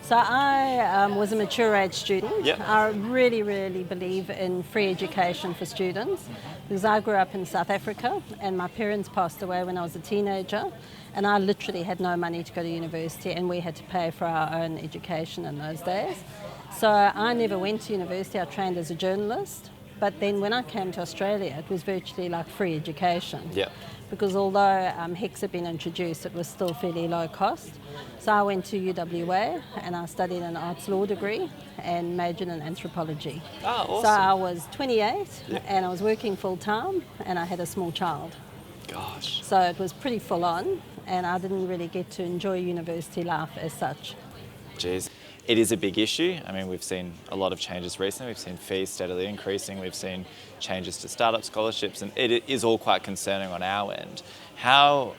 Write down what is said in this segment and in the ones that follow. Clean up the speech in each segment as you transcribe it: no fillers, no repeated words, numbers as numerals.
So I was a mature age student. Yep. I really, really believe in free education for students because I grew up in South Africa and my parents passed away when I was a teenager, and I literally had no money to go to university and we had to pay for our own education in those days. So I never went to university. I trained as a journalist, but then when I came to Australia it was virtually like free education. Yep. Because although HECS had been introduced, it was still fairly low cost. So I went to UWA and I studied an arts law degree and majored in anthropology. Oh, awesome. So I was 28 Yep. and I was working full time and I had a small child. Gosh. So it was pretty full on and I didn't really get to enjoy university life as such. Geez. It is a big issue. I mean, we've seen a lot of changes recently. We've seen fees steadily increasing. We've seen changes to startup scholarships, and it is all quite concerning on our end. How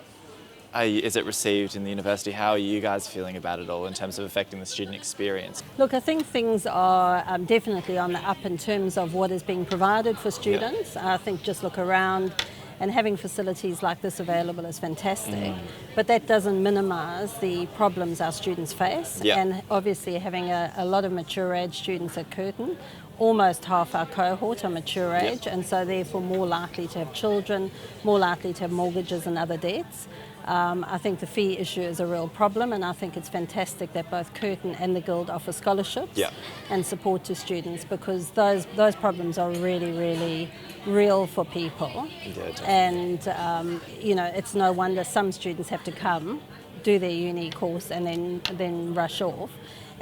is it received in the university? How are you guys feeling about it all in terms of affecting the student experience? Look, I think things are definitely on the up in terms of what is being provided for students. I think just look around and having facilities like this available is fantastic, but that doesn't minimise the problems our students face. Yeah. And obviously having a lot of mature age students at Curtin, almost half our cohort are mature age, and so therefore more likely to have children, more likely to have mortgages and other debts. I think the fee issue is a real problem, and I think it's fantastic that both Curtin and the Guild offer scholarships and support to students, because those problems are really, really real for people. And it's no wonder some students have to come, do their uni course and then rush off.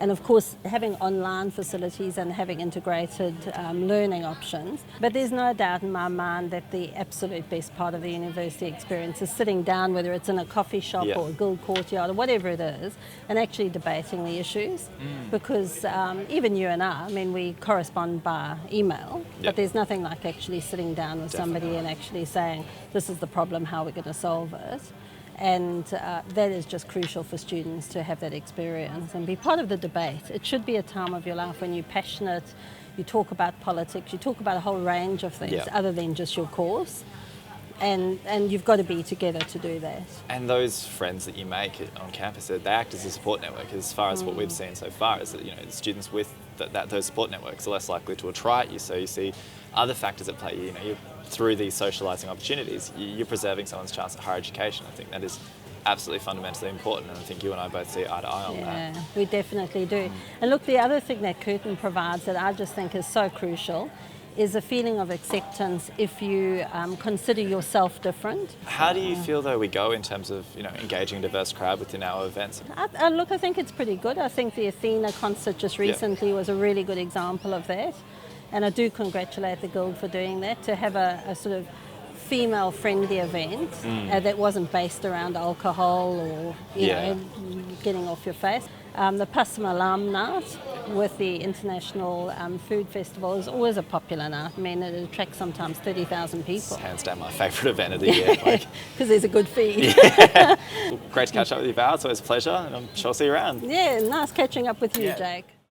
And of course having online facilities and having integrated learning options. But there's no doubt in my mind that the absolute best part of the university experience is sitting down, whether it's in a coffee shop or a guild courtyard or whatever it is, and actually debating the issues. Because even you and I mean, we correspond by email, but there's nothing like actually sitting down with somebody and actually saying, this is the problem, how we're going to solve it. And that is just crucial for students to have that experience and be part of the debate. It should be a time of your life when you're passionate, you talk about politics, you talk about a whole range of things other than just your course. And you've got to be together to do that. And those friends that you make on campus, they act as a support network. As far as what we've seen so far is that students with those support networks are less likely to attrite you. So you see other factors at play. Through these socialising opportunities, you're preserving someone's chance at higher education. I think that is absolutely fundamentally important, and I think you and I both see eye to eye on that. Yeah, we definitely do. And look, the other thing that Curtin provides that I just think is so crucial is a feeling of acceptance if you consider yourself different. How do you feel though we go in terms of engaging a diverse crowd within our events? Look, I think it's pretty good. I think the Athena concert just recently was a really good example of that. And I do congratulate the Guild for doing that, to have a sort of female-friendly event that wasn't based around alcohol or getting off your face. The Pasamalam night with the International Food Festival is always a popular night. I mean, it attracts sometimes 30,000 people. It's hands down my favourite event of the year. Because there's a good fee. Great to catch up with you, Val. It's always a pleasure, and I'm sure I'll see you around. Yeah, nice catching up with you, Jake.